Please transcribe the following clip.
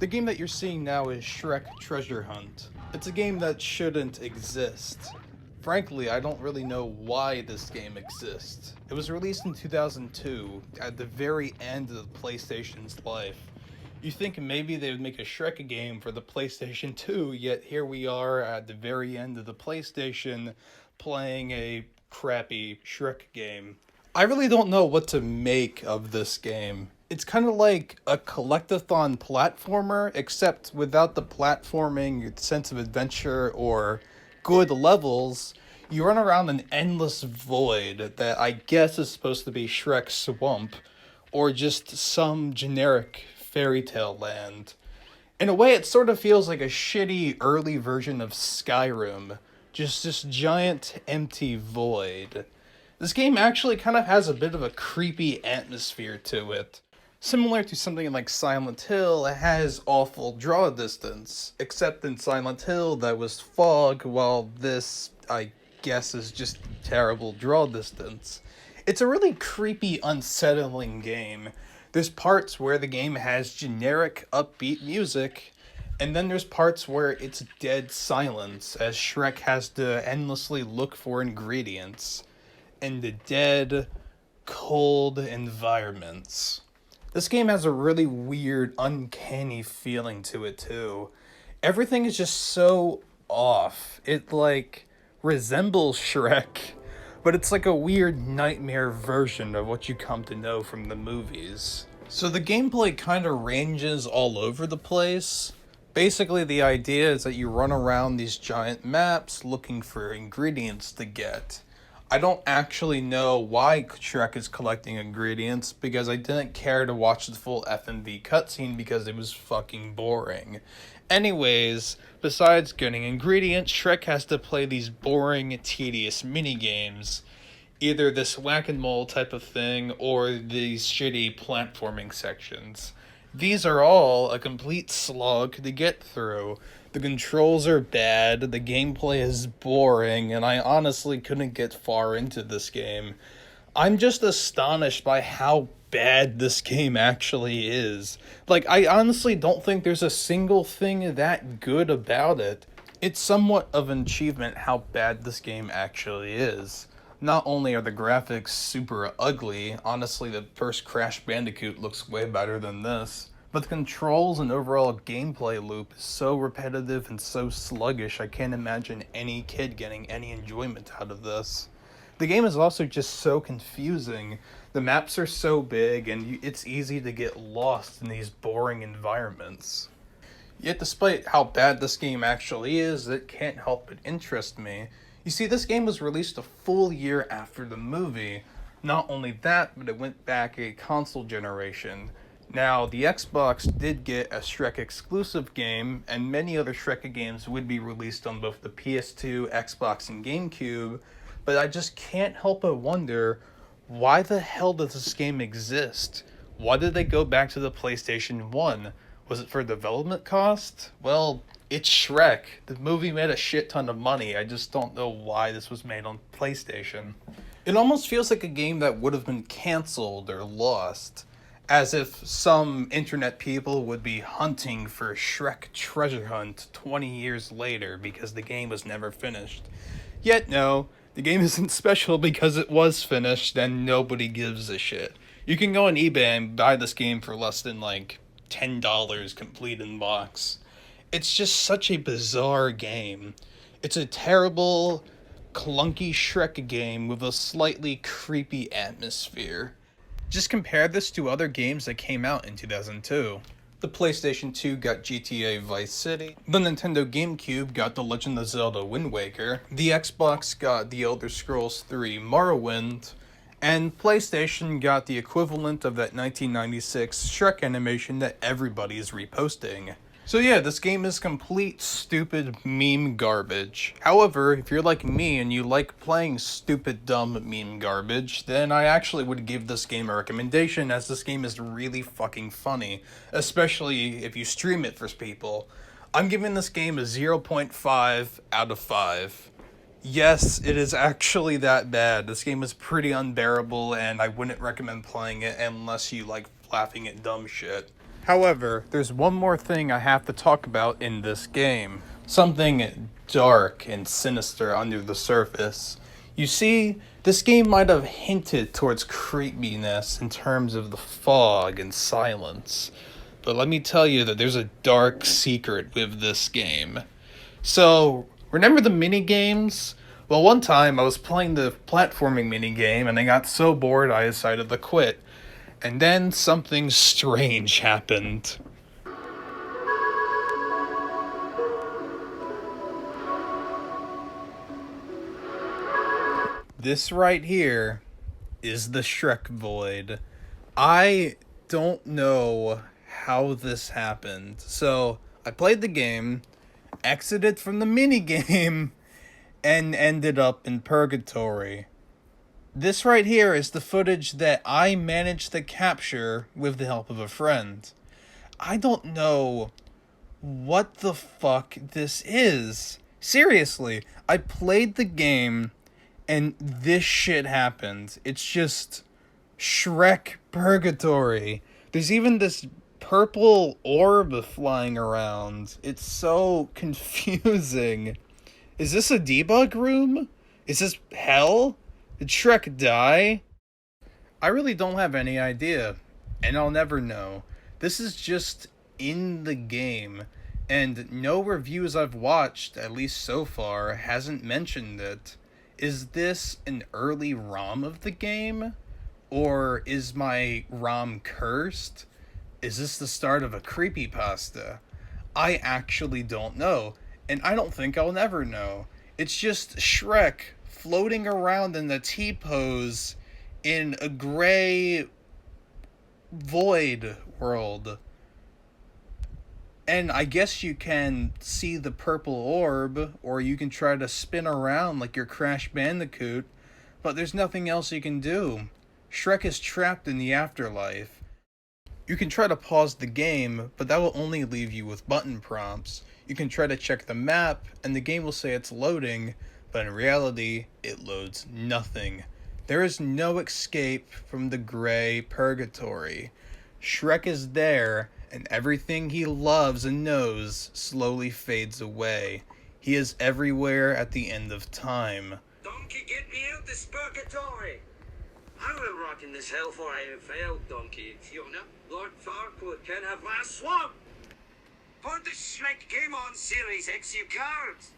The game that you're seeing now is Shrek Treasure Hunt. It's a game that shouldn't exist. Frankly, I don't really know why this game exists. It was released in 2002, at the very end of the PlayStation's life. You think maybe they would make a Shrek game for the PlayStation 2, yet here we are at the very end of the PlayStation playing a crappy Shrek game. I really don't know what to make of this game. It's kind of like a collectathon platformer, except without the platforming sense of adventure or good levels. You run around an endless void that I guess is supposed to be Shrek's swamp, or just some generic fairy tale land. In a way, it sort of feels like a shitty early version of Skyrim, just this giant empty void. This game actually kind of has a bit of a creepy atmosphere to it. Similar to something like Silent Hill, it has awful draw distance, except in Silent Hill that was fog, while this, I guess, is just terrible draw distance. It's a really creepy, unsettling game. There's parts where the game has generic, upbeat music, and then there's parts where it's dead silence, as Shrek has to endlessly look for ingredients in the dead, cold environments. This game has a really weird, uncanny feeling to it, too. Everything is just so off. It, resembles Shrek, but it's like a weird nightmare version of what you come to know from the movies. So the gameplay kind of ranges all over the place. Basically, the idea is that you run around these giant maps looking for ingredients to get. I don't actually know why Shrek is collecting ingredients, because I didn't care to watch the full FMV cutscene because it was fucking boring. Anyways, besides getting ingredients, Shrek has to play these boring, tedious minigames. Either this whack-and-mole type of thing, or these shitty platforming sections. These are all a complete slog to get through. The controls are bad, the gameplay is boring, and I honestly couldn't get far into this game. I'm just astonished by how bad this game actually is. I honestly don't think there's a single thing that good about it. It's somewhat of an achievement how bad this game actually is. Not only are the graphics super ugly, honestly the first Crash Bandicoot looks way better than this, but the controls and overall gameplay loop is so repetitive and so sluggish I can't imagine any kid getting any enjoyment out of this. The game is also just so confusing. The maps are so big and it's easy to get lost in these boring environments. Yet despite how bad this game actually is, it can't help but interest me. You see, this game was released a full year after the movie. Not only that, but it went back a console generation. Now, the Xbox did get a Shrek exclusive game, and many other Shrek games would be released on both the PS2, Xbox, and GameCube, but I just can't help but wonder, why the hell does this game exist? Why did they go back to the PlayStation 1? Was it for development cost? Well, it's Shrek. The movie made a shit ton of money. I just don't know why this was made on PlayStation. It almost feels like a game that would have been canceled or lost. As if some internet people would be hunting for Shrek Treasure Hunt 20 years later because the game was never finished. Yet no, the game isn't special because it was finished and nobody gives a shit. You can go on eBay and buy this game for less than $10 complete in box. It's just such a bizarre game. It's a terrible, clunky Shrek game with a slightly creepy atmosphere. Just compare this to other games that came out in 2002. The PlayStation 2 got GTA Vice City, the Nintendo GameCube got The Legend of Zelda Wind Waker, the Xbox got The Elder Scrolls 3 Morrowind, and PlayStation got the equivalent of that 1996 Shrek animation that everybody is reposting. So yeah, this game is complete stupid meme garbage. However, if you're like me and you like playing stupid dumb meme garbage, then I actually would give this game a recommendation, as this game is really fucking funny, especially if you stream it for people. I'm giving this game a 0.5 out of 5. Yes, it is actually that bad. This game is pretty unbearable and I wouldn't recommend playing it unless you like laughing at dumb shit. However, there's one more thing I have to talk about in this game. Something dark and sinister under the surface. You see, this game might have hinted towards creepiness in terms of the fog and silence. But let me tell you that there's a dark secret with this game. So, remember the mini games? Well, one time I was playing the platforming mini game and I got so bored I decided to quit. And then something strange happened. This right here is the Shrek Void. I don't know how this happened. So, I played the game, exited from the mini game, and ended up in purgatory. This right here is the footage that I managed to capture with the help of a friend. I don't know what the fuck this is. Seriously, I played the game and this shit happened. It's just Shrek Purgatory. There's even this purple orb flying around. It's so confusing. Is this a debug room? Is this hell? Did Shrek die? I really don't have any idea, and I'll never know. This is just in the game, and no reviews I've watched, at least so far, hasn't mentioned it. Is this an early ROM of the game? Or is my ROM cursed? Is this the start of a creepypasta? I actually don't know, and I don't think I'll never know. It's just Shrek floating around in the T-pose in a gray void world. And I guess you can see the purple orb, or you can try to spin around like your Crash Bandicoot, but there's nothing else you can do. Shrek is trapped in the afterlife. You can try to pause the game, but that will only leave you with button prompts. You can try to check the map, and the game will say it's loading, but in reality, it loads nothing. There is no escape from the gray purgatory. Shrek is there, and everything he loves and knows slowly fades away. He is everywhere at the end of time. Donkey, get me out this purgatory! I will rot in this hell for I have failed, Donkey. Fiona, Lord Farquaad can have my swamp! Put the Shrek game on Series X, you cowards!